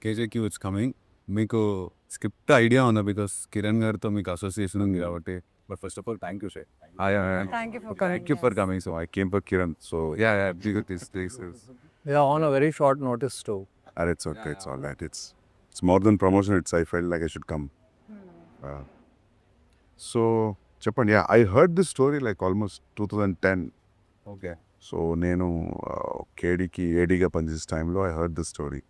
KJQ it's coming. మీకు script idea ఉందా? Because Kiran గారితో మీకు అసోసియేషన్ ఉంది కాబట్టి. But first of all thank you sir. Thank you for Thank you for coming. So I came for Kiran. So yeah, this is. Yeah, on a very short notice too. It's okay. It's all right. It's more than promotion. I felt like I should come. So చెప్పండి. Yeah, I heard this story like almost 2010. Okay. So నేను కేడీకి ఏడీగా పనిచేసే టైంలో I heard this story.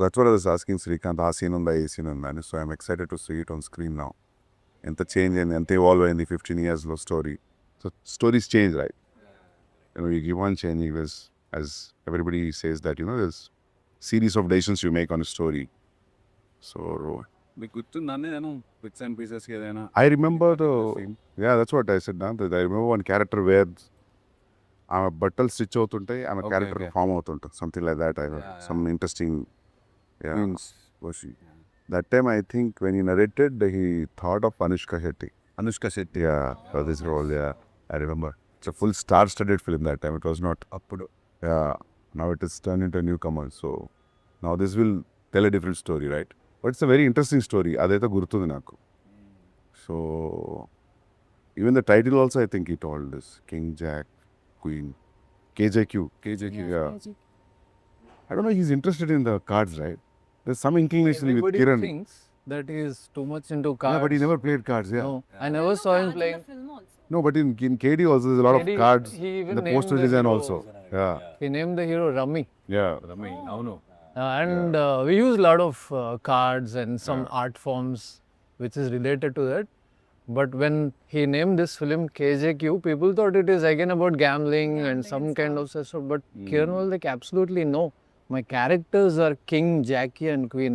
That's what I was asking Srikanth. ఆ scene ఉందా, ఏ scene ఉందా అని. So I'm excited to see it on screen now. ఎంత change అయింది, ఎంత ఇవాల్వ్ అయింది 15 yearsలో story. So stories change, right? You keep on changing this, as everybody says that, there's series of decisions you make on a story. So మీకు గుర్తుందండి నేను bits and pieces ఏదైనా? I remember that's what I said now. That I remember one character where ఆమె బట్టలు stitch అవుతుంటాయి, ఆమె character form అవుతుంటుంది, something like that. I heard some interesting was she. That time I think when he narrated, he thought of Anushka Shetty. Yeah, for this role. Yeah, I remember. It's a full star-studded film that time. It was not appudu. Yeah, now it is turned into a newcomer. So now this will tell a different story, right? But it's a very interesting story. Adaita gurtundi naku. So even the title also, I think he told this King, Jack, Queen, KJQ. Yeah. I don't know. He's interested in the cards, right? There's some inclination with Everybody Kiran. thinks that he is too much into cards. Yeah, but he never played cards. Yeah. No, I never saw him playing. No, but in KD also there's a lot of KD, cards. he even in the named poster the design hero. also. Yeah. He named the hero Rummy. Yeah. అవును. And we use a lot of cards and some art forms which is related to that. But when he named this film KJQ, people thought it is again about gambling and some kind of stuff. But Kiran was like, absolutely no. My characters are King, Jackie and Queen.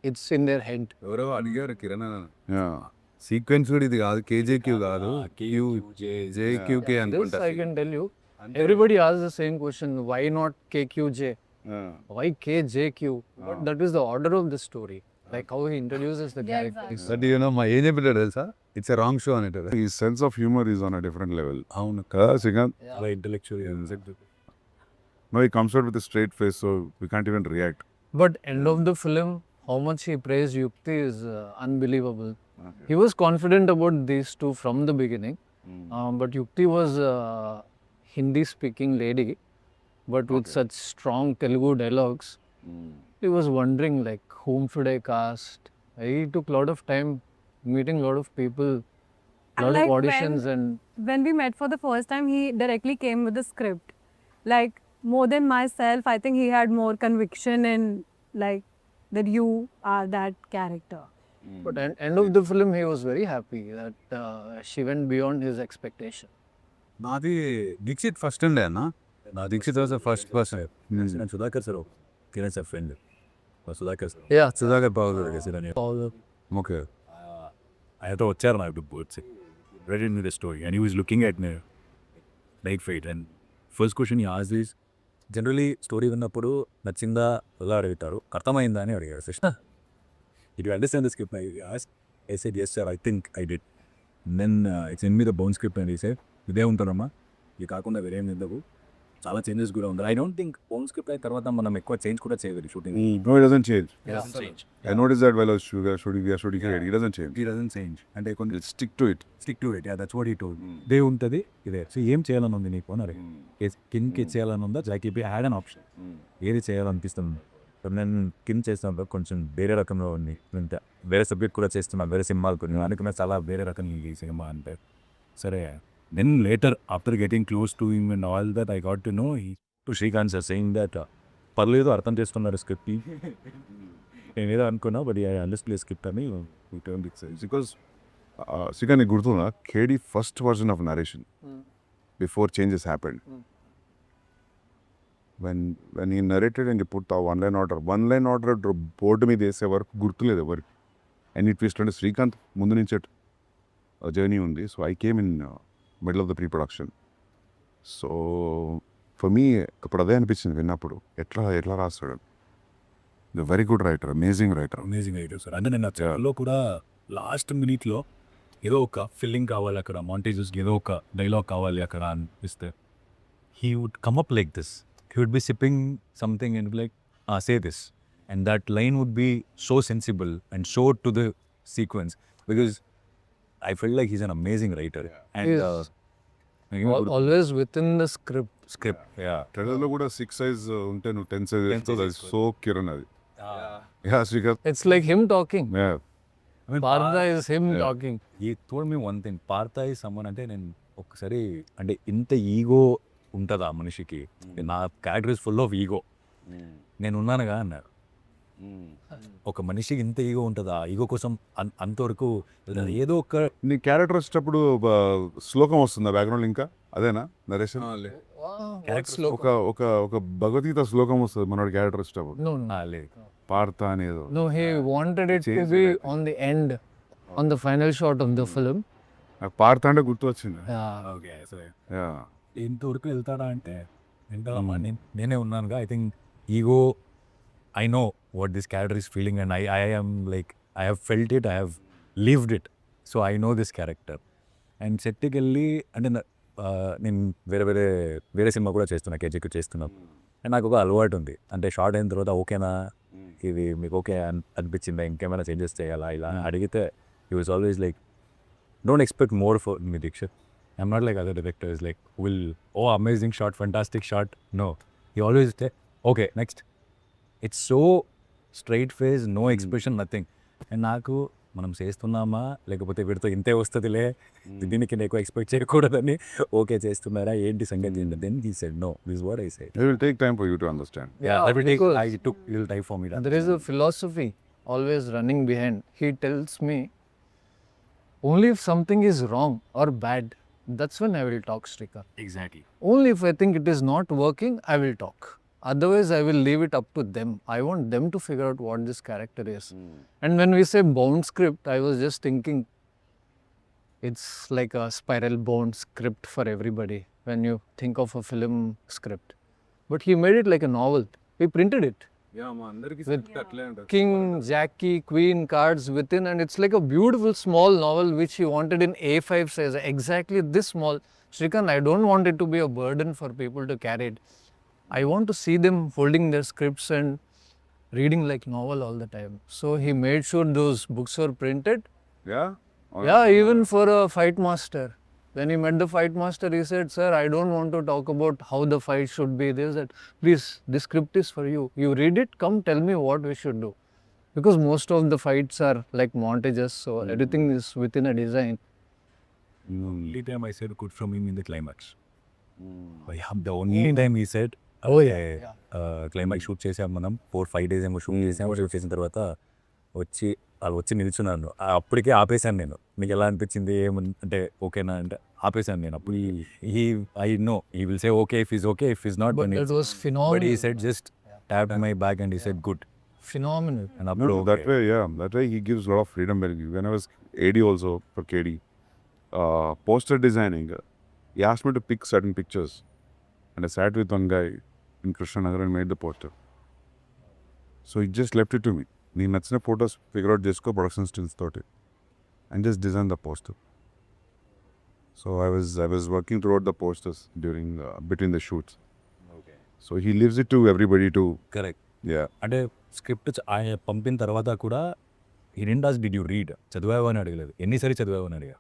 It's in their head. ఎవరో అడిగారు Kiran Yeah. Sequence కూడా ఇది కాదు, KJQ కాదు, JQK This అనుకుంటా. I can tell you. Everybody asks the same question. Why not KQJ? Why KJQ? But that is the order of the story. Like how he introduces the characters. But మా ఏం చెప్పాడు తెలుసా? It's a wrong show అనేటారు. His sense of humor is on a different level. అవును. Srikanth? చాలా intellectual. No, he comes out with a straight face, so we can't even react. But end of the film, how much he praised Yukti is unbelievable. Okay. He was confident about these two from the beginning. But Yukti was a Hindi-speaking lady, but with such strong Telugu dialogues. He was wondering like, whom should I cast? He took a lot of time meeting a lot of people, lot like of auditions when we met for the first time, he directly came with the script. Like, more than myself, I think he had more conviction in like that you are that character. But at end of the film, he was very happy that she went beyond his expectation. నాది Dixit first ఉండే అన్న. నా Dikshit was the first person. నేను Sudhakar sir, Kiran sir friend. Sudhakar sir, Yeah. Sudhakar బాగుంది. Okay, ఆయనతో వచ్చారు నా ఇప్పుడు ready in the story and he was looking at me like fight and first question he ఆస్ ఈస్ జనరలీ స్టోరీ విన్నప్పుడు నచ్చిందా ఎలా అడుగుతారు, అర్థమైందా అని అడిగారు. Did you understand the script? I said yes sir, I think I did. Then it's in me the bound script and he said ఇదే ఉంటారమ్మా, ఇది కాకుండా వేరేం తిందవు, చాలా చేంజెస్ కూడా ఉంది. ఐ డోంట్ థింక్ బౌన్ స్క్రిప్ట్ అయిన తర్వాత మనం ఎక్కువ చేంజ్ కూడా చేయగలి shooting. No, it doesn't change. I noticed that while I was shooting here, it doesn't change. He doesn't change. అంటే కొంచెం Stick to it. Stick to it. Yeah, that's what he told. ఇదే ఉంటుంది ఇదే. So ఏం చేయాలని ఉంది నీకు అని అడిగి, కింగ్కి చేయాలని ఉందా, జాకీపీ హ్యాడ్ అన్ ఆప్షన్, ఏది చేయాలనిపిస్తుంది. నేను కింగ్ చేస్తాను కొంచెం వేరే రకంలో ఉంది, వేరే సబ్జెక్ట్ కూడా చేస్తున్నాను, వేరే సినిమాలు కొన్ని అనుకున్నా చాలా వేరే రకం ఈ సినిమా అంటే. సరే, then later after getting close to him and all that I got to know to Srikanth sir saying that పర్లేదు అర్థం చేసుకున్నారు స్క్రిప్ట్. నేను ఏదో అనుకున్నా, బట్ ఐ అండర్స్టాండ్ స్క్రిప్ట్ అని. Because Srikanth, నీకు గుర్తుందా KD first version of narration before changes happened. When he narrated and he put the one line order board మీద వేసే వరకు గుర్తులేదు ఎవరికి. అండ్ ఈ ట్విస్ట్ అంటే శ్రీకాంత్ ముందు నుంచి జర్నీ ఉంది. So I came in middle of the pre production. So for me అప్పుడు అదే అనిపించింది విన్నప్పుడు, ఎట్లా రాస్తాడు. The very good writer, amazing writer sir. అంటే నేను చాలా కూడా లాస్ట్ మినిట్లో ఏదో ఒక ఫిల్లింగ్ కావాలి అక్కడ, మాంటేజెస్ ఏదో ఒక డైలాగ్ కావాలి అక్కడ అనిపిస్తే he would come up like this. He would be sipping something and be like, say this. and that line would be so sensible and so to the sequence, because I felt like he's an amazing writer. And He is. Always within the script. script, yeah. ట్రైలర్లో కూడా 6 size ఉంటే నువ్వు 10 size 10 వేస్తావు. size so Kiran అది. Yeah, Srikanth. It's like him talking. Yeah. I mean, Partha is him talking. he told me one thing, Partha is someone అంటే నేను ఒక్కసారి అంటే ఇంత ఈగో ఉంటుందా మనిషికి, నా character is full of ego, నేను ఉన్నానుగా అన్నారు. ఒక మనిషికి ఇంత ఈగో ఉంటుందా, ఈగో కోసం అంతవరకు ఏదో ఒక నీ క్యారెక్టర్ వచ్చేటప్పుడు శ్లోకం వస్తుందా బ్యాక్గ్రౌండ్ ఇంకా అదేనా నరేషన్? ఒక ఒక ఒక భగవద్గీత శ్లోకం వస్తుంది మనోడి క్యారెక్టర్ వచ్చేటప్పుడు. No, no. లేదు. పార్త అనేదో. No, he wanted it to be on the end, on the final shot of the film. నాకు పార్త అంటే గుర్తు వచ్చింది. Yeah. ఓకే, సరే Yeah. ఇంతవరకు వెళ్తాడా అంటే వెళ్తాడమ్మా, నేనే ఉన్నానుగా. I think ego, I know what this character is feeling and I am like I have felt it, I have lived it, so I know this character. And సెట్కి వెళ్ళి అంటే నేను వేరే సినిమా కూడా చేస్తున్నా, కేజీకి చేస్తున్నాను. అండ్ నాకు ఒక అలవాటు ఉంది, అంటే షార్ట్ అయిన తర్వాత ఓకేనా, ఇది మీకు ఓకే అనిపించిందా, ఇంకేమైనా చేంజెస్ చేయాలా, ఇలా అడిగితే he was always like, don't expect more for me, Dheekshith. I'm not like other directors, like, amazing shot, fantastic shot. No. He always say, okay, next. It's so straight face, no expression, nothing. And నాకు మనం చేస్తున్నామా లేకపోతే వీడితో ఇంతే వస్తుందిలే, దీనికి ఎక్కువ expect చేయకూడదని ఓకే చేస్తున్నారా ఏంటి సంగతి. Then he said no, this is what I said. It will take time for you to understand. Yeah, that will take, because I took little time for me. There is a philosophy always running behind. He tells me, only if something is wrong or bad, that's when I will talk, Srikar. Exactly. Only if I think it is not working, I will talk. Otherwise, I will leave it up to them. I want them to figure out what this character is. And when we say bound script, I was just thinking it's like a spiral bound script for everybody when you think of a film script. But he made it like a novel. He printed it. మా అందరికి అట్లే ఉంటుంది. King, Jackie, Queen cards within, and it's like a beautiful small novel which he wanted in A5 size, exactly this small. Shrikant, I don't want it to be a burden for people to carry it. I want to see them holding their scripts and reading like novel all the time. So he made sure those books were printed. Yeah? Yeah, even for a fight master. When he met the fight master, he said, sir, I don't want to talk about how the fight should be. They said, please, this script is for you. You read it, come tell me what we should do. Because most of the fights are like montages, so everything is within a design. Only time I said good from him in the climax. The only time he said, climax shoot చేసాం మనం 4-5 days ఏమో shoot చేసాము. Shoot చేసిన తర్వాత వాళ్ళు వచ్చి నిల్చున్నాను, అప్పటికే ఆపేశాను నేను. మీకు ఎలా అనిపించింది అంటే ఓకేనా అంటే ఆపేశాను నేను. అప్పుడు I know he will say okay if is okay, if is not, But it was phenomenal. But he said just tapped my back and he said good. Phenomenal. And No, అప్పుడు that way, yeah. That way he gives a lot of freedom. When I was AD also for KD, poster designing, he asked me to pick certain pictures. And I sat with one guy in Krishnanagar and made the poster. So he just left it to me. నీకు నచ్చిన photos figure out చేసుకో production stills తోటి and just design the poster. So I was working through out the posters during between the shoots. So he lives it to everybody to. Correct. Yeah. అంటే script ఆయన పంపిన తర్వాత కూడా ఈ నిండాస్ did you read, చదివావు అని అడగలేదు, ఎన్నిసారి చదివావు అని అడిగా.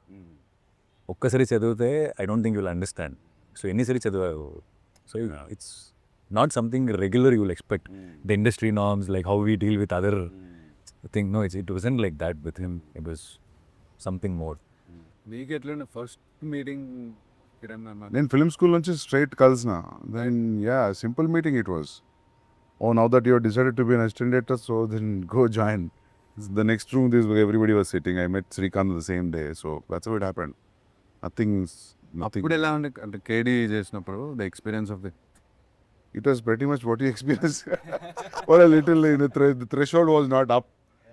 ఒక్కసారి చదివితే I don't think you will understand. So ఎన్నిసారి చదివావు. So it's not something regular you will expect. The industry norms, like how we deal with other thing. No, it wasn't like that with him. It was something more. నీకు ఎట్లా first meeting Kiran అన్న? నేను film school నుంచి straight కలిసిన. Then ya simple meeting it was. Oh now that your decided to be an assistant director, so then go join. The next room this everybody was sitting. I met Srikanth the same day. So that's how it happened. Nothing. అప్పుడు ఎలా అంటే KD చేసినప్పుడు the experience of the It was pretty much what you experienced. Or a little, the threshold was not up,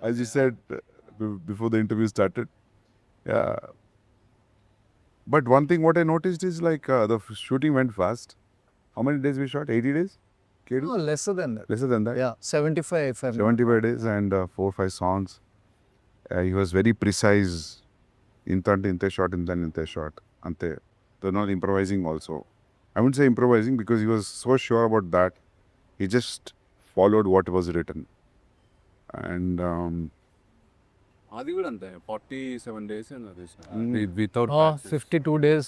as you said before the interview started. Yeah. But one thing what I noticed is like the shooting went fast. How many days we shot? 80 days? KD? No, lesser than that. Lesser than that? Yeah, 75 if I'm 75 days and 4-5 songs. He was very precise. Inte shot. Ante. They're not improvising also. I wouldn't say improvising because he was so sure about that. He just followed what was written. And అది కూడా అంతే 47 days without 52 days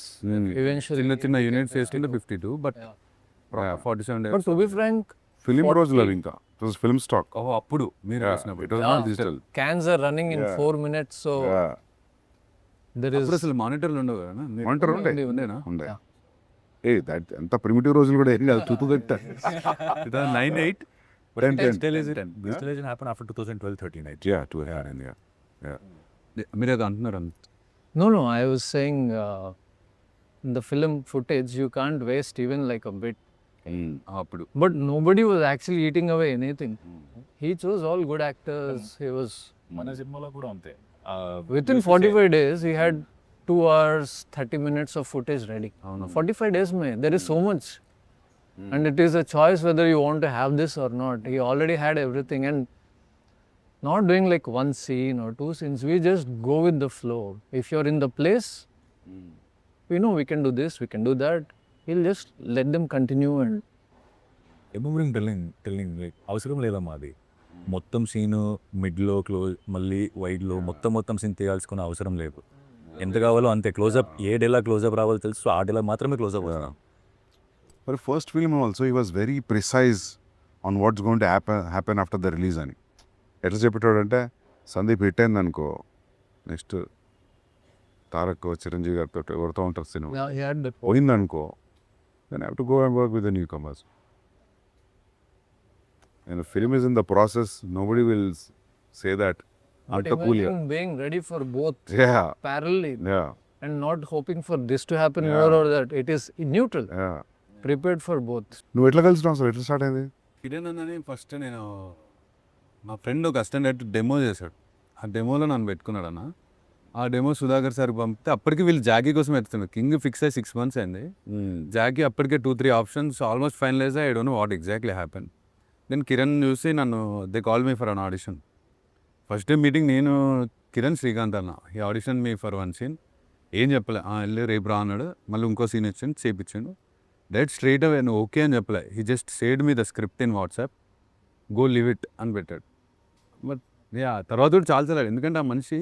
eventually. చిన్న చిన్న units వేసుకుంటే 52 but 47 days. But to be frank, film 40 రోజులు అవి ఇంకా it was film stock. ఓహో అప్పుడు మీరు ఇట్ వేసినప్పుడు was not digital. cans are running in 4 minutes, so there is. అప్పుడు అసలు మానిటర్లు ఉండవు కదా మానిటర్ ఉండేనా ఉండే దట్ ఎంత ప్రిమిటివ్ రోజులు కూడా ఏం కాదు. 9-8 But 10. digitalization happened after 2012-13, I think. Yeah, to yeah. మీరు అది అంటున్నారు No, I was saying in the film footage, you can't waste even like a bit. అప్పుడు But nobody was actually eating away anything. He chose all good actors. He was. మన సినిమాలో కూడా అంతే. Within 45 days, he had 2 hours, 30 minutes of footage ready. 45 days, mein, there is so much. And it is a choice whether you want to have this or not. He already had everything, and not doing like one scene or 2 scenes. We just go with the flow. If you're in the place, we know we can do this, we can do that. He'll just let them continue and. Remembering telling like అవసరం లేదమ్మా అది. మొత్తం scene మిడ్లో close మళ్ళీ వైడ్లో మొత్తం scene తీయాల్సుకున్న అవసరం లేదు. ఎంత కావాలో అంతే క్లోజప్, ఏ డేలా క్లోజప్ రావాలో తెలుసు, ఆ డేలా మాత్రమే క్లోజప్ అవుతాం. For first film also he was very precise on what's going to happen after the release అని. ఎట్లా చెప్పేటోడంటే సందీప్ హిట్ అయింది అనుకో, నెక్స్ట్ తారక్ చిరంజీవి గారితో ఎవరితో ఉంటారు cinema Now he had the. పోయిందనుకో, then I have to go and work with the newcomers. And the film is in the process, nobody will say that. But Anta cool imagine being ready for both Yeah, parallelly yeah, and not hoping for this to happen more or that. It is neutral, yeah. prepared for both. నువ్వు ఎట్లా కలిసినావు అసలు, ఎట్లా start అయింది? కిరణ్ అన్నని first నేను మా friend ఒక assistant demo చేశాడు. ఆ డెమోలో నన్ను పెట్టుకున్నాడు అన్న. ఆ డెమో సుధాకర్ సార్ పంపితే అప్పటికి వీళ్ళు జాకీ కోసం ఎత్తుతున్నారు. కింగ్ ఫిక్స్ అయ్యి 6 months అయింది. జాకీ అప్పటికే 2-3 options almost finalise. I don't know what exactly happen. నేను కిరణ్ చూసి నన్ను they call me for an audition. First day meeting నేను కిరణ్ శ్రీకాంత్ అన్న ఈ ఆడిషన్ మీ ఫర్ 1 scene. ఏం చెప్పలే, వెళ్ళి రేపు రా అన్నాడు. మళ్ళీ ఇంకో సీన్ ఇచ్చాను, చేపించాను. డైరెక్ట్ స్ట్రైట్ అవే నువ్వు ఓకే అని చెప్పలే. He just said me the script in WhatsApp, go live it అని పెట్టాడు. బట్ తర్వాత కూడా చాలా చాలా, ఎందుకంటే ఆ మనిషి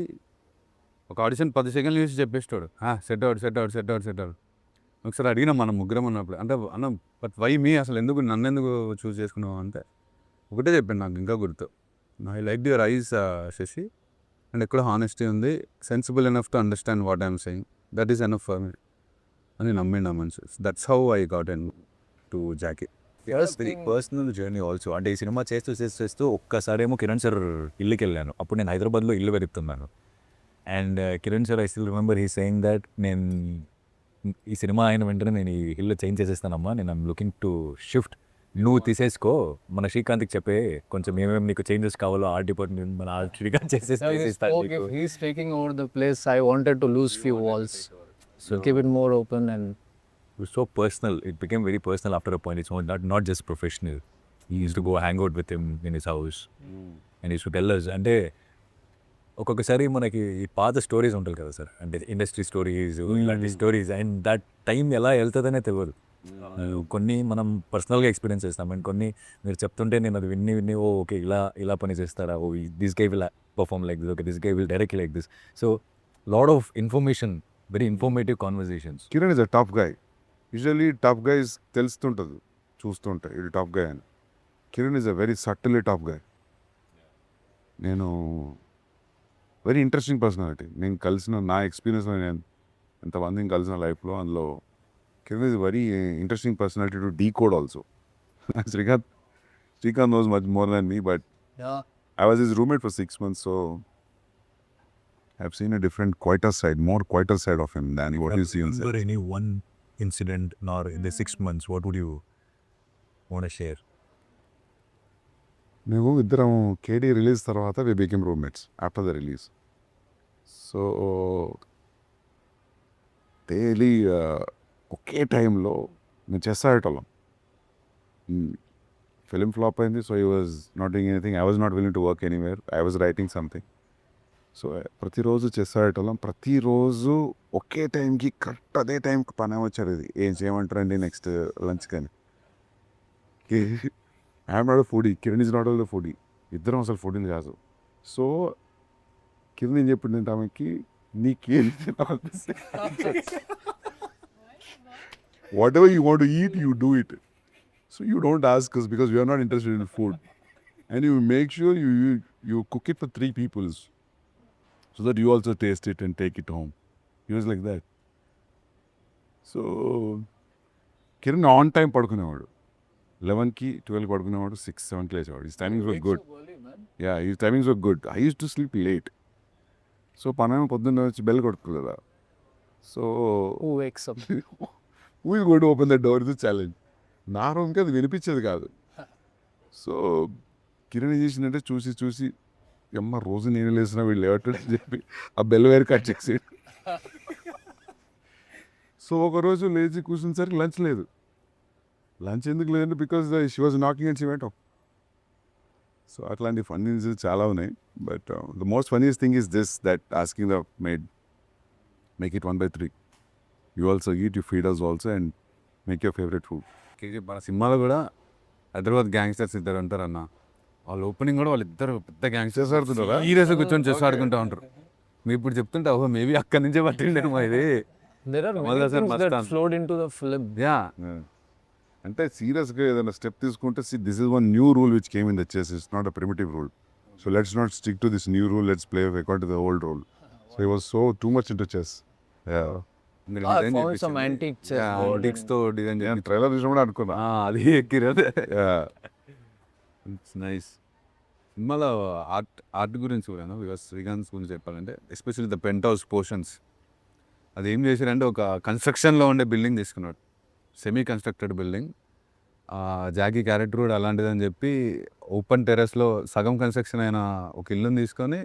ఒక ఆడిషన్ 10 seconds చూసి చెప్పేస్తాడు, సెట్ అవుట్. ఒకసారి అడిగినా మనం ముగ్గురం ఉన్నప్పుడు, అంటే అన్న బట్ వై మీ, అసలు ఎందుకు నన్ను ఎందుకు చూస్ చేసుకున్నావు అంటే ఒకటే చెప్పాను, నాకు ఇంకా గుర్తు. I like your eyes Shashi, and ఎక్కడ హానెస్టీ ఉంది, sensible enough to understand what I'm saying, that is enough for me అని నమ్మిండు ఆ మనిషి. That's how I got in to Jackie. Very personal journey also. అంటే ఈ సినిమా చేస్తూ ఒక్కసారేమో కిరణ్ సార్ ఇల్లుకి వెళ్ళాను. అప్పుడు నేను హైదరాబాద్లో ఇల్లు వెతుకుతున్నాను. And Kiran sir I still remember he saying that నేను ఈ సినిమా అయిన వెంటనే నేను ఈ ఇల్లు చేంజ్ చేసేస్తానమ్మా, నేను ఐమ్ లుకింగ్ టు షిఫ్ట్, నువ్వు తీసేసుకో, మన శ్రీకాంత్కి చెప్పే కొంచెం ఏమేమి నీకు చేంజెస్ కావాలో ఆర్ట్ డిపార్ట్మెంట్ మన Srikanth If he's taking over the place, I wanted to lose few walls. So keep it more open and. It was so personal. It became very personal after a point. It's not just professional. He used to go hang out with him in his house. And he used to tell us. అంటే ఒక్కొక్కసారి మనకి ఈ పాత stories ఉంటాయి కదా sir, అంటే industry stories, ఇలాంటి stories, and that time ఎలా వెళ్తుందనే తెలియదు. కొన్ని మనం పర్సనల్గా ఎక్స్పీరియన్స్ చేస్తాం, అండ్ కొన్ని మీరు చెప్తుంటే నేను అది విన్ని ఓకే ఇలా పని చేస్తారా, oh this guy will perform like this, okay this guy will direct like this. So lot of information, very informative conversations. Kiran is a tough guy. Usually tough guys తెలుస్తుంటుంది చూస్తుంటే ఇది టఫ్ గై అని. Kiran is a very subtle tough guy. నేను very interesting personality. నేను కలిసిన నా ఎక్స్పీరియన్స్లో, నేను ఎంతమందిని కలిసిన లైఫ్లో, అందులో Kiran is very interesting personality to decode also. Srikanth knows much more than me, but Yeah. I was his roommate for 6 months, so I've seen a different, more quieter side of him than what you see on set. Remember any one incident nor in the 6 months, what would you want to share? మేము ఇద్దరం KD release తర్వాత we became roommates after the release. So daily ఒకే టైంలో మేము chess ఆడేటోళ్ళం. Film flop అయింది, so he was not doing anything. I was not willing to work anywhere, I was writing something. So ప్రతిరోజు chess ఆడేటోళ్ళం. ప్రతిరోజు ఒకే టైంకి కరెక్ట్ అదే టైంకి పని వచ్చారు. ఇది ఏం చేయమంటారండి నెక్స్ట్ లంచ్ కానీ. I'm not a foodie, Kiran is not all the foodie. ఇద్దరం అసలు ఫుడ్ని కాదు. సో కింద ఏం చెప్పిందంటే ఆమెకి నీకేం whatever you want to eat, you do it. So you don't ask us because we are not interested in food. And you make sure you cook it for 3 people so that you also taste it and take it home. He was like that. So Kiran on time పడుకునేవాడు. 11కి 12కి పడుకునేవాడు, 6, 7కి లేచేవాడు. His timings were good. Yeah, his timings were good. I used to sleep late. So పనేమో పొద్దున్న వచ్చి bell కొడుతుంది కదా. So Who wakes up? who is going to open the door is a challenge. నా రూమ్కి అది వినిపించేది కాదు. సో కిరణ్ ఏం చేసిందంటే చూసి అమ్మ రోజు నేను లేసిన వీళ్ళు లేవట్లేదు అని చెప్పి ఆ బెల్ వేరు కట్ చేసి సో ఒకరోజు లేచి కూర్చునేసరికి లంచ్ లేదు. లంచ్ ఎందుకు లేదంటే because she was knocking and she went off. So అట్లాంటి ఫన్నీ ఇన్సిడెంట్స్ చాలా ఉన్నాయి. But the most funniest thing is this, that asking the made make it 1/3. You also eat, you feed us also and make your favourite food. మన సినిమాలో కూడా Hyderabad gangsters ఇద్దరు ఉంటారు అన్న. వాళ్ళ ఓపెనింగ్ కూడా వాళ్ళిద్దరు పెద్ద గ్యాంగ్స్టర్స్ ఆడుతుంటారా, సీరియస్గా కూర్చొని చెస్ ఆడుకుంటూ ఉంటారు. మీరు ఇప్పుడు చెప్తుంటే ఓహో మేబీ అక్కడి నుంచే పట్టిండేమో ఇది. There are many Mother things that Mustang. flowed into the film. Yeah అంటే సీరియస్గా ఏదైనా స్టెప్ తీసుకుంటే this is one new rule which came in the chess. It's not a primitive rule. So let's not stick to this new rule, let's play according to the old rule. So he was so too much into chess. I found some antique chess board యాంటిక్స్తో design చేసి trailer చూసినప్పుడు అనుకున్నా. అది ఎక్కిరదే. It's nice. సినిమాలో art గురించి కూడా because Srikanth గురించి చెప్పాలంటే especially the penthouse portions అది ఏం చేశారంటే ఒక కన్స్ట్రక్షన్లో ఉండే బిల్డింగ్ తీసుకున్నాడు, semi constructed building. Jackie character కూడా అలాంటిదని చెప్పి ఓపెన్ టెర్రస్లో సగం కన్స్ట్రక్షన్ అయిన ఒక ఇల్లుని తీసుకొని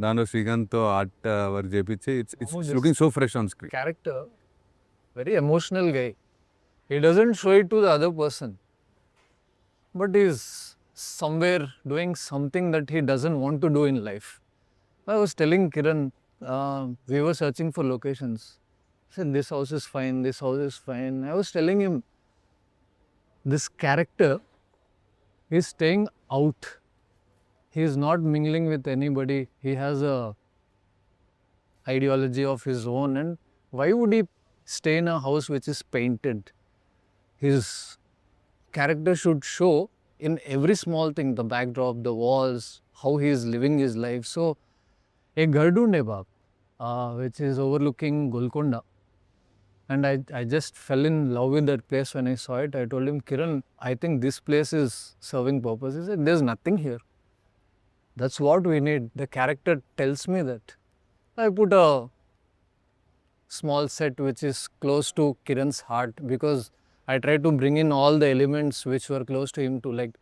దాంట్లో శ్రీకాంత్తో ఆర్ట్ వర్క్ చేపించి it's looking so fresh on screen. character, very emotional guy. He doesn't show it to the other person, but he's somewhere doing something that he doesn't want to do in life. I was telling Kiran, we were searching for locations. I said, this house is fine, this house is fine. I was telling him, this character is staying out. He is not mingling with anybody. He has a ideology of his own, and why would he stay in a house which is painted? His character should show in every small thing, the backdrop, the walls, how he is living his life. So a Gardunde Bab, which is overlooking Golconda, and I just fell in love with that place when I saw it. I told him, Kiran, I think this place is serving purpose. He said, there's nothing here. That's what we need. The character tells me that. I put a small set which is close to Kiran's heart because I tried to bring in all the elements which were close to him too. Like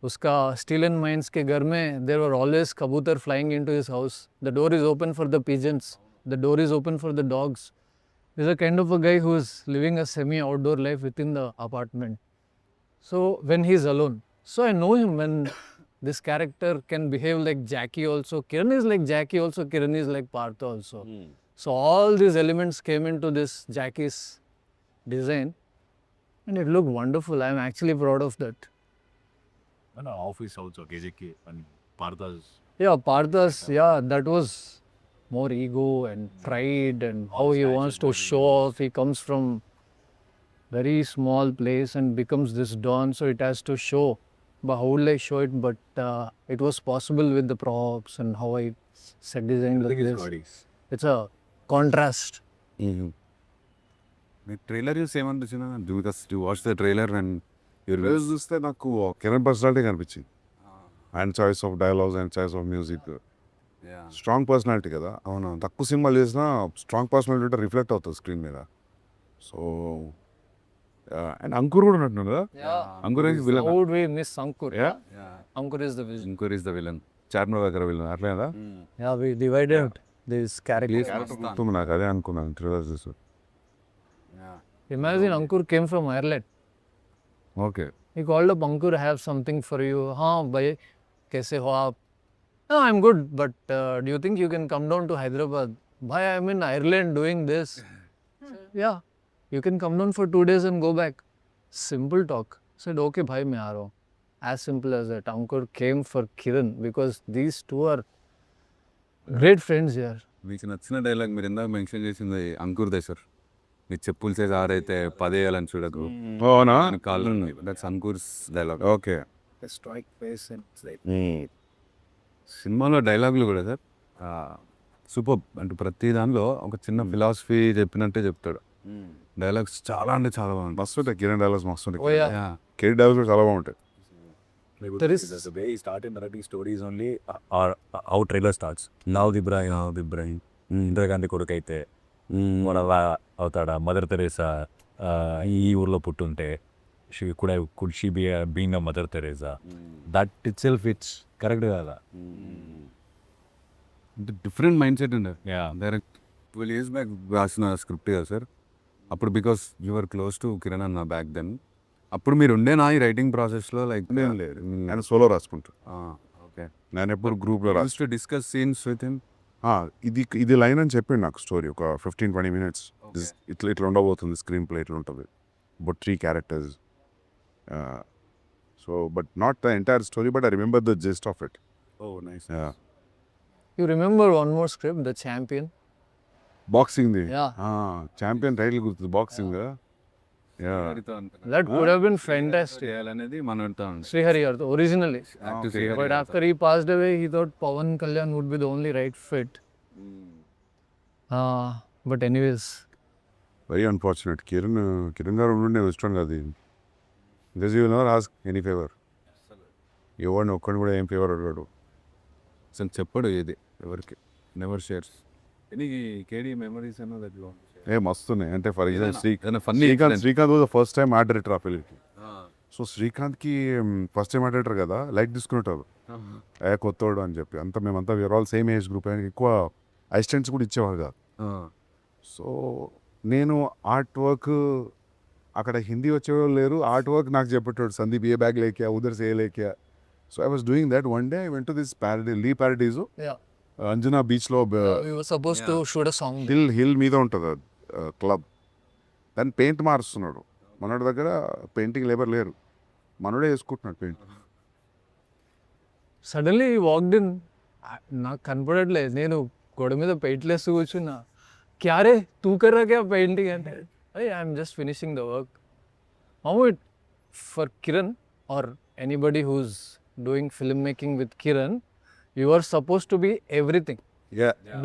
uska steel and mines ke ghar mein there were always kabutar flying into his house. The door is open for the pigeons. The door is open for the dogs. He's a kind of a guy who is living a semi-outdoor life within the apartment. So when he's alone, so I know him when this character can behave like Jackie also. Kiran is like Jackie also. Kiran is like Partha also. So all these elements came into this Jackie's design, and it looked wonderful. I'm actually proud of that. And office also, KJK and Partha's. Yeah, Partha's. Yeah, that was more ego and pride and how he wants to show off. He comes from very small place and becomes this don, so it has to show. But how will I show it? But it was possible with the props and how I set design like this. It's a contrast. మీరు trailer చూసి ఏమనిపించిన because to watch the trailer and trailer చూస్తే నాకు Kiran personality కనిపించింది. And choice of dialogues and choice of music strong personality కదా. అవును, తక్కువ సినిమాలు చేసినా స్ట్రాంగ్ పర్సనాలిటీ రిఫ్లెక్ట్ అవుతుంది స్క్రీన్ మీద. సో అండ్ అంకుర్ కూడా ఉన్నట్టు కదా. Ankur villain. How would we miss Ankur? Yeah. Ankur is the villain. Ankur is the villain, Charminar దగ్గర విలన్ అట్లే కదా. Yeah, we divided this character. గుర్తుంది నాకు, అదే అనుకున్నాను ట్రైలర్ చూసి. Imagine Ankur came from Ireland. Okay. He called up Ankur, I have something for you. Haan, bhai, kaise ho aap? No, I'm good, but do you think you can come down to Hyderabad? Bhai, I'm in Ireland doing this. Yeah, you can come down for 2 days and go back. Simple talk. Said, okay, bhai, main aa raha hu. as simple as that. Ankur came for Kiran because these two are great friends here. మీకు నచ్చిన dialogue మీరు ఇందాక mention చేసింది అంకుర్దే sir. మీ చెప్పులు size ఆరైతే 10 వేయాలని చూడకు. అవునా? కాళ్ళు that's Ankur's dialogue. Okay. Strike face and సినిమాలో డైలాగులు కూడా సార్ సూపర్. అంటే ప్రతి దానిలో ఒక చిన్న ఫిలాసఫీ చెప్పినట్టే చెప్తాడు. డైలాగ్స్ చాలా అంటే చాలా బాగుంది. మస్తు ఉంటాయి కిరణ్ డైలాగ్స్, మస్తు ఉంటాయి. Oh yeah. కిరణ్ డైలాగ్స్ కూడా చాలా బాగుంటాయి. There is- the way he started narrating stories only how trailer starts. Now the Brian. Indira Gandhi కొడుకు అయితే మన అవుతాడా, మదర్ తెరేసా ఈ ఊర్లో పుట్టుంటే could she being a Mother Teresa, that itself it's correct కదా. అంటే డిఫరెంట్ మైండ్ సెట్ ఉండే. Yeah. డైరెక్ట్ 12 years బ్యాక్ రాసిన స్క్రిప్ట్ కదా సార్. అప్పుడు because your close to Kiran అన్న బ్యాక్ దెన్. అప్పుడు మీరు ఉండేనా ఈ రైటింగ్ ప్రాసెస్లో? లైక్ నేను లేదు, నేను సోలో రాసుకుంటా. ఓకే. నేను ఎప్పుడు గ్రూప్లో use to discuss scenes with him. ఇది లైన్ అని చెప్పిండు నాకు స్టోరీ ఒక 15-20 minutes. ఇట్లా ఉండబోతుంది స్క్రీన్ ప్లే, ఇట్లా ఉంటుంది. But 3 characters. So but not the entire story, but I remember the gist of it. Oh nice. You remember one more script, The Champion? బాక్సింగ్ది. Yeah. ఛాంపియన్ టైటిల్ గుర్తుంది, boxing. That could have been fantastic. చేయాలనేది మనతో Srihari originally. But after he passed away, he thought Pawan Kalyan would be the only right fit. But anyways, very unfortunate. Kiran గారు ఉండి నేను వచ్చాను కదా. Because you never ask any favour. ఎవరిని ఒక్కడిని కూడా ఏం ఫేవర్ అడిగాడు. అసలు చెప్పడు ఏది ఎవరికి. Never shares any KD memories అన్నది. మస్తున్నాయి. అంటే for example funny Srikanth was the first time art director ఆ ఫిల్మ్కి. సో శ్రీకాంత్కి ఫస్ట్ టైం ఆర్ట్ డైరెక్టర్ కదా, లైక్ తీసుకునేటారు కొత్తోడు అని చెప్పి. అంతా మేమంతా we are all same age group. ఆయనకి ఎక్కువ అసిస్టెంట్స్ కూడా ఇచ్చేవారు కాదు. సో నేను ఆర్ట్ వర్క్ అక్కడ హిందీ వచ్చేవాళ్ళు లేరు. ఆర్ట్ వర్క్ నాకు చెప్పేటాడు, సందీప్ ఏ బ్యాగ్ లేక్యా, ఉదర్ సే లేక్యా. So I was doing that. One day I went to this paradise yeah, Anjuna బీచ్లో. we were supposed to shoot a song. Hill మీద ఉంటుంది క్లబ్. దాన్ని పెయింట్ మారుస్తున్నాడు. మనోడి దగ్గర పెయింటింగ్ లేబర్ లేరు, మనోడే వేసుకుంటున్నాడు paint. Suddenly he walked in. నాకు కనపడట్లేదు, నేను గోడ మీద పెయింట్లు వేస్తూ కూర్చున్నా. క్యారే తూ కర్రా క్యా పెయింటింగ్ అంటే, I'm just finishing the work. How it for Kiran or anybody who's doing film making with Kiran, you are supposed to be everything.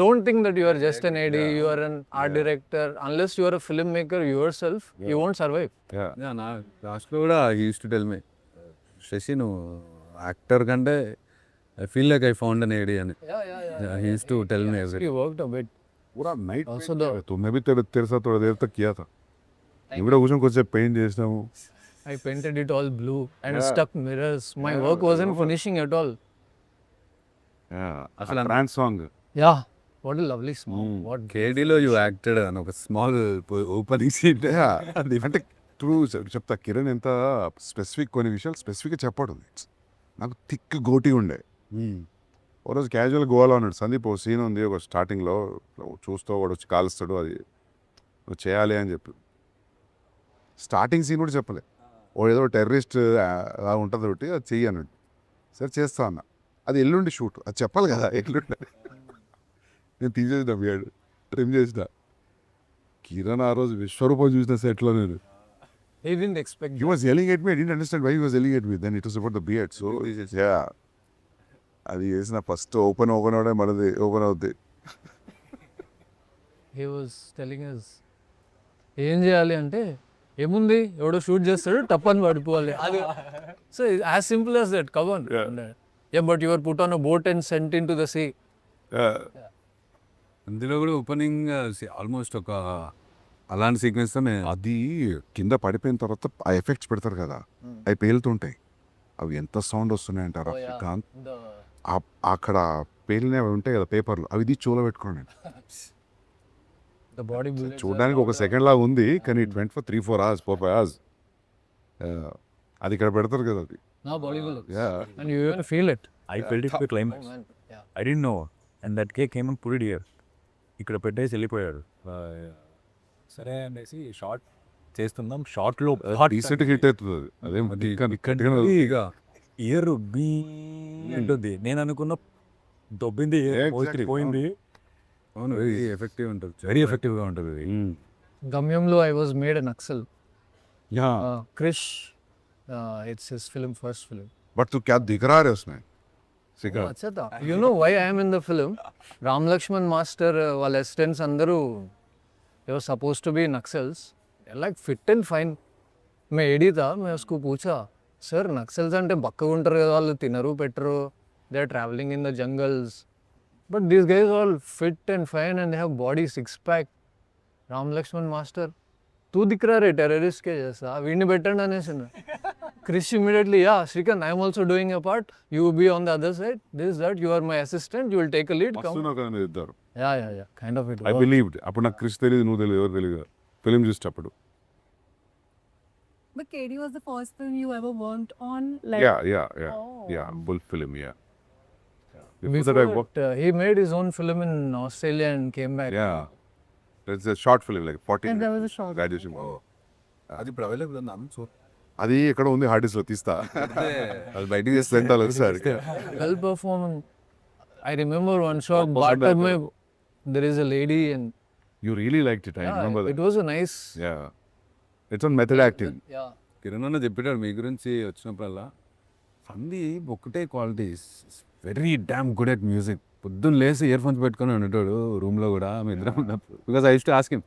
Don't think that you are just an AD, you are an art director. Unless you are a filmmaker yourself, you won't survive. నా లాస్ట్లో కూడా he use to tell me, Shashi నువ్వు actor కంటే I feel like I found an AD అని. He use to tell me every. You worked a bit. पूरा night Also the, तुम्हें भी तेरे साथ थोड़ा देर तक किया था. इवड़ा कुछ कुछ पेंट చేసినాము. I painted it all blue and stuck mirrors. My work wasn't finishing at all. అసలు trance song. Yeah, what a lovely song. What కేడీలో యూ యాక్టెడ్ అని ఒక స్మాల్ ఓపెనింగ్ సీన్. అంటే ట్రూ చెప్తా, కిరణ్ ఎంత స్పెసిఫిక్, కొన్ని విషయాలు స్పెసిఫిక్గా చెప్పాడు. నాకు థిక్ గోటి ఉండే. ఓ రోజు క్యాజువల్ గోవాలో ఉన్నాడు సందీప్. ఓ సీన్ ఉంది ఒక స్టార్టింగ్లో, చూస్తూ వాడు వచ్చి కాలుస్తాడు, అది నువ్వు చేయాలి అని చెప్పి. స్టార్టింగ్ సీన్ కూడా చెప్పలే, ఓ ఏదో టెర్రరిస్ట్ అలా ఉంటుంది ఒకటి, అది చెయ్యి అన్నాడు. సరే చేస్తా అన్న. అది ఎల్లుండి షూట్, అది చెప్పాలి కదా ఎల్లుండి. నేను తీసేసిన బియర్డ్ ట్రిమ్ చేసిన. కిరణ్ ఆ రోజు విశ్వరూపం చూసిన సెట్లో నేను. he didn't expect. He was yelling at me. I didn't understand why he was yelling at me. Then it was about the beard. So yeah, అది చేసిన ఫస్ట్ ఓపెన్ అవడే మనది ఓపెన్ అవుద్ది. He was telling us ఏం చేయాలి అంటే, ఏముంది ఎవడో shoot చేస్తాడు టప్పని పడిపోవాలి. అది so as simple as that. Come on. Yeah, but you were put on a boat and sent into the sea. అందులో కూడా ఓపెనింగ్ ఆల్మోస్ట్ ఒక అలాంటి సీక్వెన్స్తో అది కింద పడిపోయిన తర్వాత ఆ ఎఫెక్ట్స్ పెడతారు కదా, అవి పేలుతుంటాయి. అవి ఎంత సౌండ్ వస్తున్నాయి అంటారు. అక్కడ పేలినవి ఉంటాయి కదా పేపర్లు, అవి ఇది చూలో పెట్టుకోండి. The body చూడడానికి ఒక సెకండ్ లాగా ఉంది, కానీ it went for 3-4 hours, 4-5 hours. అది ఇక్కడ పెడతారు కదా అది. now body will look. Yeah. And you even feel it. I felt it to the climax. Man, yeah. I didn't know. And that cake came and put it here. ఇక్కడ పెట్టేసి వెళ్ళిపోయాడు. సరే అనేసి షార్ట్ చేస్తున్నాం. షార్ట్లో రీసెంట్ హిట్ అవుతుంది అది. అదే ఇక ఇయర్ బీ ఉంటుంది. నేను అనుకున్న దొబ్బింది Exactly. పోయింది. అవును, వెరీ ఎఫెక్టివ్ ఉంటుంది. వెరీ ఎఫెక్టివ్గా ఉంటుంది ఇది. Gamyamlo, I was made an Naxal. Yeah. Krish, it's his first film. But तू क्या दिख रहा है उसमें? सिखा. अच्छा था. You know why I am in the film? Ram Lakshman Master, వాళ్ళ assistants అందరూ they were supposed to be Naxals. They're like fit and fine. मैं एडी था, मैं उसको पूछा, सर नक्सल्स అంటే బక్కగా ఉంటారు కదా, వాళ్ళు తినరు పెట్టరు, they are traveling in the jungles. But these guys all fit and fine and they have body six pack. Ram Lakshman Master, तू दिख रहा रे टेररिस्ट के जैसा, వీడిని పెట్టండి అనేసి. Krish immediately, yeah, Shrikant, I am also doing a part. You will be on the other side. This, that, you are my assistant. You will take a lead. మస్తు Come. నాకు అనేది ఇద్దరు. Yeah. Kind of it. I believed. అప్పుడు నాకు క్రిష్ తెలియదు, నువ్వు తెలియదు, ఎవరు తెలియదు. ఫిలిం చూసేటప్పుడు. But KD was the first film you ever worked on? Like, Yeah. Bull film, yeah. Before Before that I worked. that, he made his own film in Australia and came back. Yeah. That's a short film, like 14 And there was a minutes. short Graduation. అది ఇప్పుడు available ఉంది అన్న. So అది ఎక్కడ ఉంది hard disk లో తీస్తా. అది బయటికి తీస్తే రెంటాలు ఒకసారి. Well performing. I remember one shot, Barter mein, there is a lady and You really liked it, I remember it that. was a nice. Yeah. It's on method acting. Yeah. Kiran అన్న చెప్పాడు మీ గురించి వచ్చినప్పుడల్లా, సందీప్ ఒకటే qualities, very damn good at music. పొద్దున్న లేసి ear phones పెట్టుకొని ఉండేటాడు రూమ్లో కూడా మీ ఇద్దరం ఉన్నప్పుడు. Because I use to ask him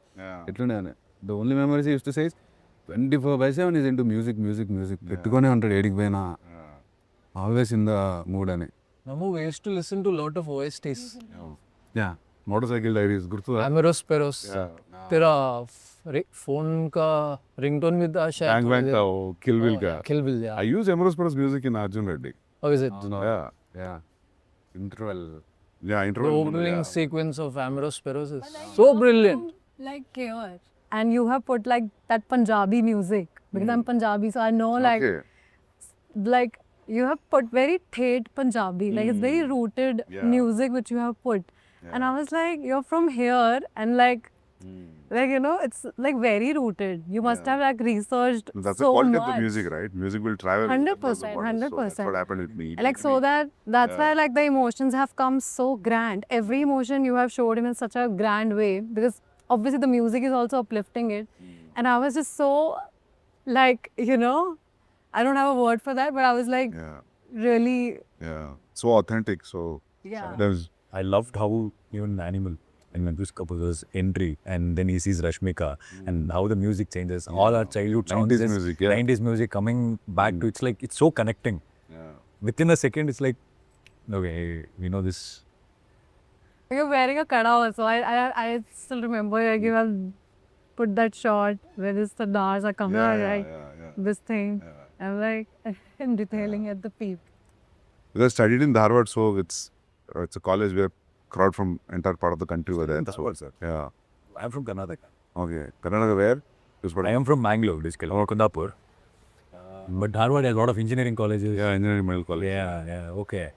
ఎట్లుండే అని. The only memories use to size 24/7 is into music పెట్టుకొనే ఉంటాడు ఏడికి పోయినా, ఆల్వేస్ ఇన్ ద మూడ్ అని. Namu, we used to listen to a lot of OSTs. Yeah, motor cycle diaries గుర్తు. Ameros Peros. तेरा phone का रिंगटोन भी था शायद. Bang Bang का Kill Bill का. Kill Bill, yeah. I use Emerald Spurs music in Arjun Reddy. How is it? Yeah. Yeah, interval. Yeah, The interval. opening sequence of Ameros Peros is so brilliant. like chaos. And you have put like that Punjabi music because I'm Punjabi, so I know like Okay. like you have put very thet Punjabi, like it's very rooted Yeah. music which you have put. And I was like, you're from here, and like you know, it's like very rooted. You must have like researched That's so the quality much. of the music, right? Music will travel. 100%, across the borders. So that's 100%. what happened with me. Like so that's why like the emotions have come so grand. Every emotion you have showed him in such a grand way because obviously the music is also uplifting it. And I was just so like, you know, I don't have a word for that, but I was like Yeah. really, Yeah. So authentic. So yeah. there's I loved how even Animal and Venkus Kapoor's entry, and then he sees Rashmika, and how the music changes. All our childhood songs, 90s just music, yeah. 90s music coming back to, it's like, it's so connecting. yeah. Within a second, it's like, okay, we know this. You're wearing a kada also. I still remember like you have put that shot where the stars are coming out, right? Yeah. This thing. I'm like I'm detailing at the peak. Because I studied in Dharwad, so it's a college where crowd from entire part of the country were there. Dharwad, sir. Yeah. I'm from Karnataka. Okay. Karnataka where? I am from Mangalore, basically, or Kundapur. But Dharwad has a lot of engineering colleges. Yeah, engineering medical college. Yeah, okay.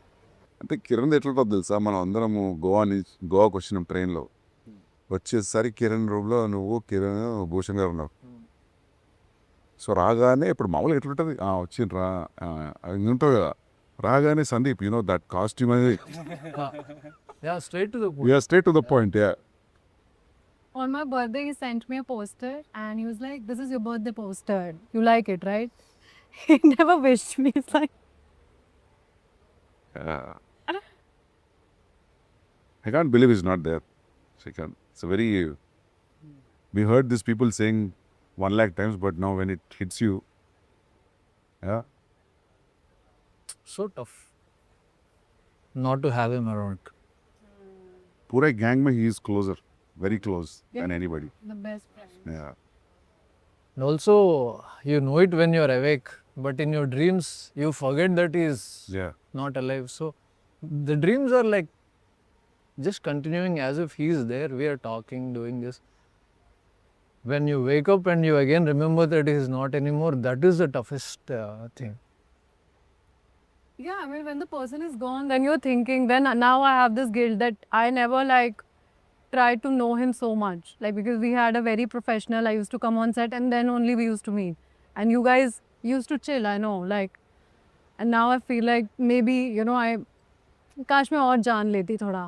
అంటే కిరణ్ ఎట్లా తెలుసా, మనం అందరము గోవాకి వచ్చినాం ట్రైన్లో. వచ్చేసరి కిరణ్ రూమ్లో నువ్వు కిరణ్ భూషణ్ గారు ఉన్నావు. సో రాగానే ఇప్పుడు మామూలుగా ఎట్లుంటుంది, వచ్చిండ్రా ఉంటావు కదా, రాగానే సందీప్ యూనో దట్ కాస్ట్యూమ్ అనేది Yeah, straight to the point. Yeah straight to the point. Yeah On my birthday, he sent me a poster and he was like, "This is your birthday poster. You like it, right?" He never wished me. It's like, I can't believe he's not there. Shrikant. It's a very. We heard these people saying 1 lakh times, but now when it hits you, yeah, So tough not to have him around. पूरे gang में he is closer, very close than anybody. the best friend. Yeah. And also, you know it when you're awake, but in your dreams, you forget that he's Yeah. not alive. So the dreams are like just continuing as if he's there. We are talking, doing this. When you wake up and you again remember that he's not anymore, that is the toughest thing. Yeah, I mean, when the person is gone, then you're thinking, then now I have this guilt that I never like tried to know him so much. Like, because we had a very professional, I used to come on set and then only we used to meet. And you guys used to chill, I know. Like, And now I feel like maybe, you know, काश मैं और जान लेती थोड़ा.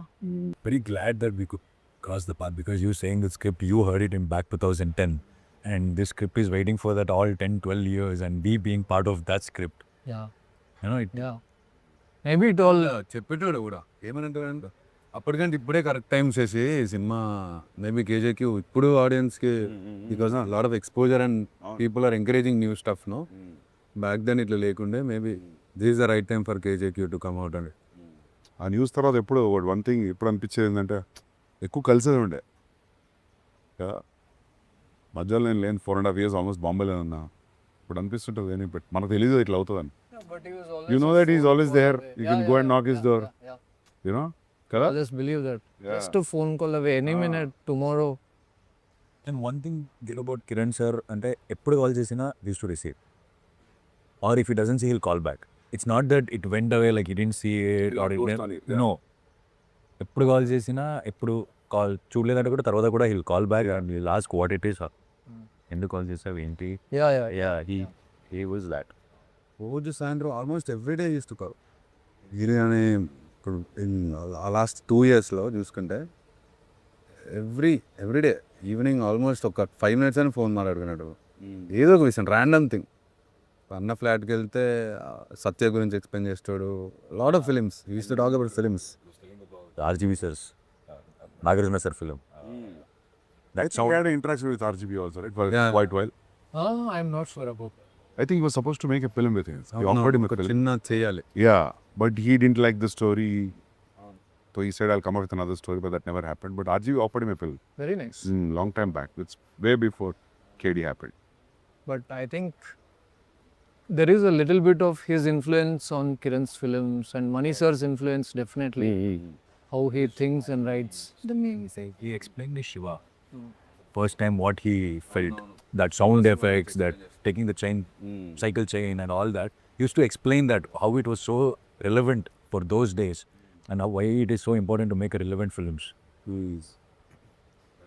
Very glad that we could cross the path because you saying the script, you heard it in back 2010. And this script is waiting for that all 10, 12 years and we being part of that script. Yeah. You know, it, Yeah. Maybe it all. చెప్పేటోడు కూడా ఏమనంటాడు అప్పటికంటే ఇప్పుడే correct time చేసి సినిమా maybe KJQ ఇప్పుడు ఆడియన్స్కి because lot of exposure and people are encouraging new stuff no back then ఇట్లా లేకుండే maybe this is the right time for KJQ to come out అండి. ఆ న్యూస్ తర్వాత ఎప్పుడు వన్ థింగ్ ఇప్పుడు అనిపించేది ఏంటంటే ఎక్కువ కలిసేది ఉండే మధ్యలో నేను లేని 4.5 years ఆల్మోస్ట్ బాంబేలో ఉన్నా. ఇప్పుడు అనిపిస్తుంటుంది ఏమి బట్ మనకు తెలియదు ఇట్లా అవుతుందని. But he was always You know that he's always there. You can go and knock his door. Yeah. You know? Kada? I just believe that. Just a phone call away, any minute, tomorrow. and one thing good about Kiran sir, అంటే ఎప్పుడు call చేసినా we used to receive. Or if he doesn't see, he'll call back. It's not that it went away like he didn't see it or it ghost on it, yeah. no. ఎప్పుడు call చేసినా ఎప్పుడు call చూడలేదంటే కూడా తర్వాత కూడా he'll call back and he'll ask what it is. ఎందుకు call చేసావు ఏంటి? Yeah, he was that. రోజు సాయంత్రం almost everyday use to call. Biryani ఇప్పుడు లాస్ట్ 2 yearsలో చూసుకుంటే ఎవ్రీడే ఈవినింగ్ ఆల్మోస్ట్ ఒక 5 minutes అని ఫోన్ మాట్లాడుకున్నాడు. ఏదో ఒక విషయం ర్యాండమ్ థింగ్. అన్న ఫ్లాట్కి వెళ్తే సత్య గురించి ఎక్స్ప్లెయిన్ చేస్తాడు. Lot of films use to talk about films. RGB sirs, Nagarjuna sir film. That sound. We had an interaction with RGB also, right? For Yeah. quite while. I'm not sure about that. I think he was supposed to make a film with him. He offered him a film. చిన్న చేయాలి. Yeah, but he didn't like the story. So he said, I'll come up with another story, but that never happened. But RGB offered him a film. Very nice. Long time back. It's way before KD happened. But I think there is a little bit of his influence on Kiran's films and Mani sir's influence definitely. How he thinks and writes. The music. He explained the Shiva. First time what he felt, that sound effects, that taking the chain, cycle chain and all that. He used to explain that how it was so relevant for those days and how why it is so important to make a relevant films.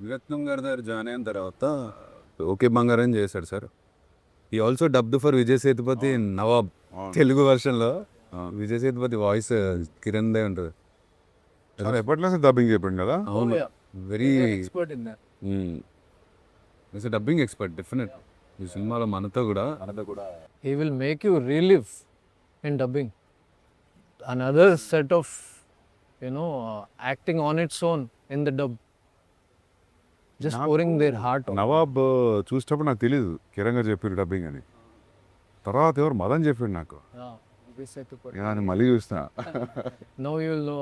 విరత్నం గారి దగ్గర join అయిన తర్వాత okay బంగారం చేశాడు సార్. ఈ also dubbed for Vijay Sethupathi Nawab Telugu వర్షన్లో. Vijay Sethupathi voice Kiran దే ఉంటుంది. ఎప్పట్లో డబ్బింగ్ చెప్పండి కదా. అవును, very Expert in that. Dubbing expert definite. ఈ సినిమాలో మనతో కూడా He will make you relive in dubbing. Another set of, acting on its own in the dub. Just pouring their heart out. Nawab చూసేటప్పుడు నాకు తెలియదు కిరణ్ గారు చెప్పారు డబ్బింగ్ అని. తర్వాత ఎవరు మదన్ చెప్పాడు నాకు. Yeah, we said to put. నేను మళ్ళీ చూస్తున్నా. Now you will know.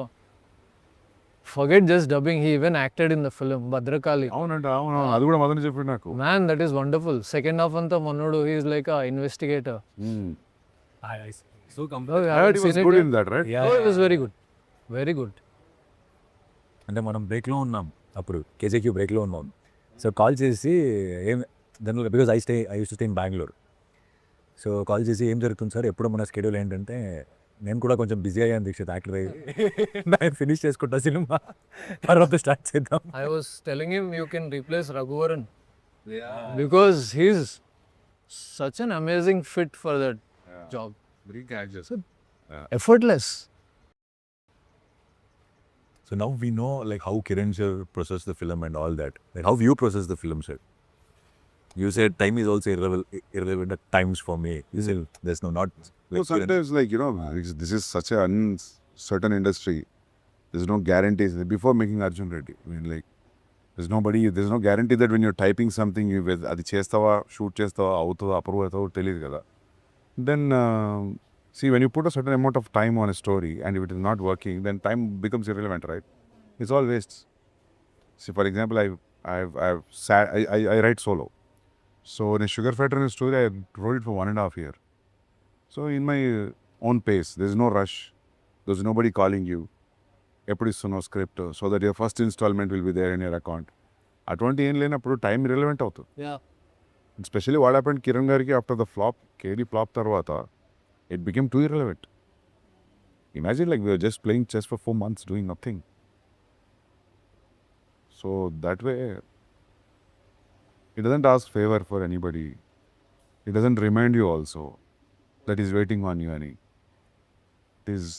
Forget just dubbing, he even acted in the film Bhadrakali. అవునంట, అవును, అది కూడా మదన్ చెప్పాడు నాకు. Man, that is wonderful. Second half anta Mannodu, he is like a investigator. So Oh, I I heard had he seen was it, good yeah. in that, right? Oh, it was very good. Very good. అంటే మనం బ్రేక్లో ఉన్నాం అప్పుడు, కేజేక్యూ బ్రేక్లో ఉన్నాం. So call చేసి ఏం దానిలో because I use to stay in Bengaluru. So call చేసి ఏం జరుగుతుంది సార్, ఎప్పుడు మన స్కెడ్యూల్ ఏంటంటే నేను కూడా కొంచెం బిజీ అయ్యాను దీక్షిత్ యాక్టర్ అయ్యి. నేను ఫినిష్ చేసుకుంటా సినిమా, తర్వాత స్టార్ట్ చేద్దాం. I was telling him you can replace Raghuvaran. Because he's such an amazing fit for that job. Very casual. Effortless. So now we know like how Kiran sir processed the film and all that. Like how you process the film, sir. You said time is also irrelevant at times for me. You said there's not So like Kiran. sometimes, like, this is such an uncertain industry. There's no guarantees. Before making Arjun Reddy, I mean, like, there's no guarantee that when you're typing something, అది చేస్తావా, shoot చేస్తావా, అవుతుందా, approve అవుతావో తెలియదు కదా. Then, see, when you put a certain amount of time on a story and if it is not working, then time becomes irrelevant, right? It's all waste. See, for example, I write solo. So in a Sugar Factory story, I wrote it for 1.5 years. So in my own pace, there's no rush. There's nobody calling you. ఎప్పుడు ఇస్తున్నావు script, so that your first instalment will be there in your account. అటువంటి ఏం లేనప్పుడు time irrelevant అవుతుంది. Yeah. Specially what happened Kiran గారికి after the flop, KD flop తర్వాత it became too irrelevant. Imagine like we're just playing chess for 4 months doing nothing. So that way it doesn't ask favour for anybody. It doesn't remind you also that is waiting on you అని. Is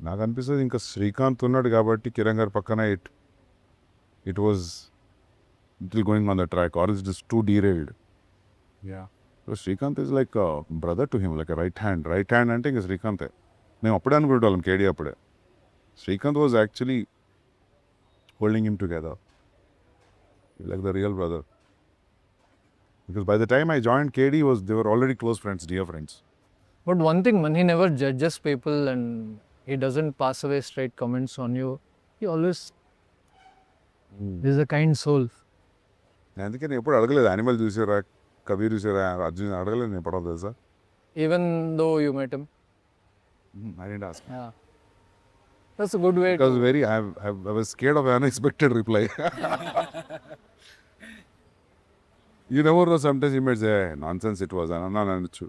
నాకు అనిపిస్తుంది ఇంకా శ్రీకాంత్ ఉన్నాడు కాబట్టి కిరణ్ గారి పక్కన it was it going on the track or is just too derailed. Srikanth is like brother to him, like right hand అంటే ఇంకా శ్రీకాంతే. మేము అప్పుడే అనుకునేవాళ్ళం కేడీ అప్పుడే. Srikanth was actually holding him together. Like the real brother. Because by the time I joined KD, they were already close friends, dear friends. But one thing, man, he never judges people and he doesn't pass away straight comments on you. He always is a kind soul. అందుకే నేను ఎప్పుడు అడగలేదు animal చూసారా, కబీర్ చూసారా, అర్జున్ అడగలేదు నేను ఎప్పుడు తెలుసా. Even though you met him. I didn't ask. Yeah. That's a good way Because I was scared of an unexpected reply. You never know, sometimes you might say, nonsense it was, అనొచ్చు.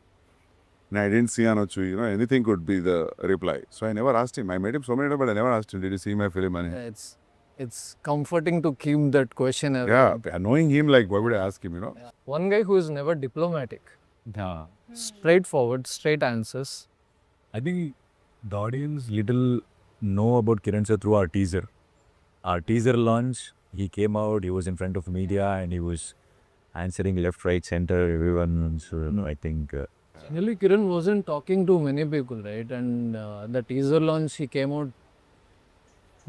I didn't see అనొచ్చు, anything could be the reply. So I never asked him. I met him so many times, but I never asked him, did you see my film? And It's comforting to keep that question away. yeah, knowing him, like, why would I ask him, Yeah. One guy who is never diplomatic. Straightforward, straight answers. I think the audience little know about Kiran sir through our teaser. Our teaser launch, he came out, he was in front of media and he was answering left, right, center, everyone. So, I think... Generally, Kiran wasn't talking to many people, right? And the teaser launch, he came out.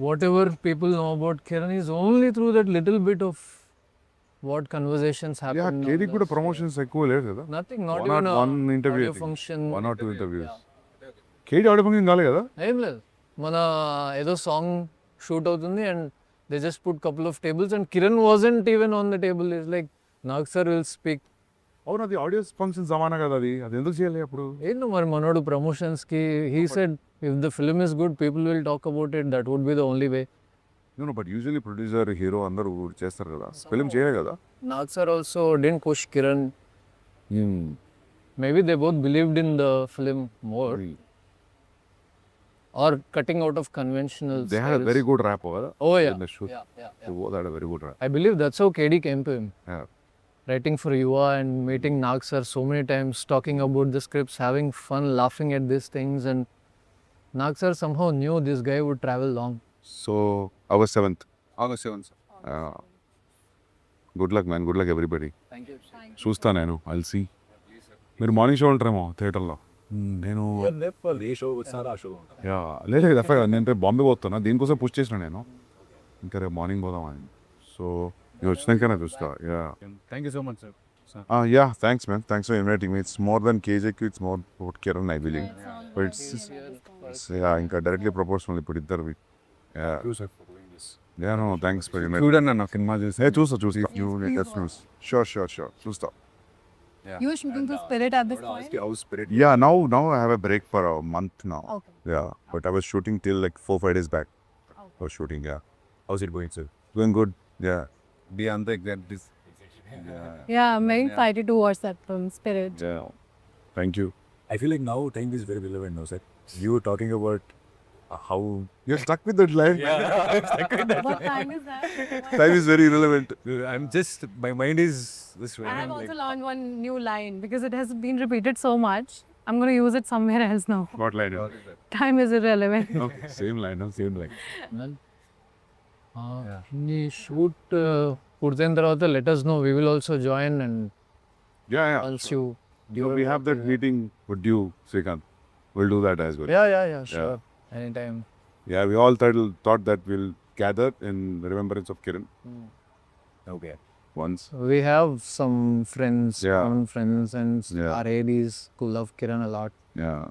Whatever people know about Kiran is only through that little bit of what conversations happen. yeah, KD కూడా promotions ఎక్కువ లేదు కదా. Nothing, not One even one interview, audio function. 1 or 2 interviews. KD audio function కాలే కదా. ఏం లేదు, మన ఏదో సాంగ్ షూట్ అవుతుంది and they just put couple of tables and Kiran wasn't even on the table. Is like Nag sir will speak. అవును, అది audio function సమానం కదా, అది ఎందుకు చేయాలి అప్పుడు. ఏంటో మరి మనోడు ప్రమోషన్స్కి he said if the film is good people will talk about it, that would be the only way. But usually producer hero అందరూ చేస్తారు కదా, ఫిల్మ్ చేయలే కదా. Nag sir also didn't push Kiran. Maybe they both believed in the film more or cutting out of conventional They had a very good rap over Oh yeah. in the shoot. Yeah. They both had a very good rap. I believe that's how KD came to him. Yeah. Writing for Yuva and meeting Nag sir so many times, talking about the scripts, having fun, laughing at these things, and Nag sir somehow knew this guy would travel long. So, August 7th. August 7th, sir. Good luck, man. Good luck, everybody. Thank you. చూస్తా నేను, I'll see. మీరు morning show ఉంటారేమో థియేటర్లో. నేను ఏ show వచ్చారా ఆ show లేదు నేను రేపు బాంబే పోతున్నా, దీనికోసం పుష్ చేసిన నేను. ఇంకా రేపు మార్నింగ్ పోదామని. సో నేను వచ్చినాకనే చూస్తా. Thank you so much, sir. Yeah, thanks, man. Thanks for inviting me. It's more than KJQ, it's more about Kiran, I believe. But it's ఇంకా డైరెక్ట్లీ ప్రపోర్షనల్ ఇప్పుడు ఇద్దరు. No, thanks for inviting me. చూడండి అన్న cinema చూసి. చూస్తా. Sure. చూస్తా. You were shooting to Spirit at this point? Yeah, now I have a break for a month now. Okay. Yeah, but I was shooting till like 4-5 days back. I was shooting, yeah. House it going sir? Doing good, yeah. Be on the exact this. Yeah, I'm very excited to watch that film, Spirit. Yeah. Thank you. I feel like now time is very relevant now, sir. You were talking about how... You're stuck with that line. What time is that? Time is very irrelevant. I'm just, my mind is this way. I have also learned one new line because it has been repeated so much. I'm going to use it somewhere else now. What line? Time is irrelevant. Okay, same line. Well, ఈ shoot పూర్తయిన తర్వాత let us know. We will also join and Yeah. once you... We have that meeting with you, Srikanth. We'll do that as well. Yeah, sure. Anytime. Yeah, we all thought that we'll gather in remembrance of Kiran Okay. once. We have some friends, Yeah. common friends, and Yeah. our ADs who love Kiran a lot. Yeah.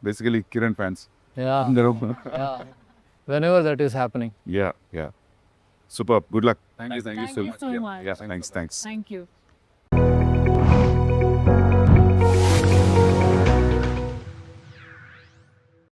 Basically, Kiran fans. Yeah. Yeah. Whenever that is happening. Yeah. Super. Good luck. Thank you Thank so you much. so much. Yeah, thanks. Thank you.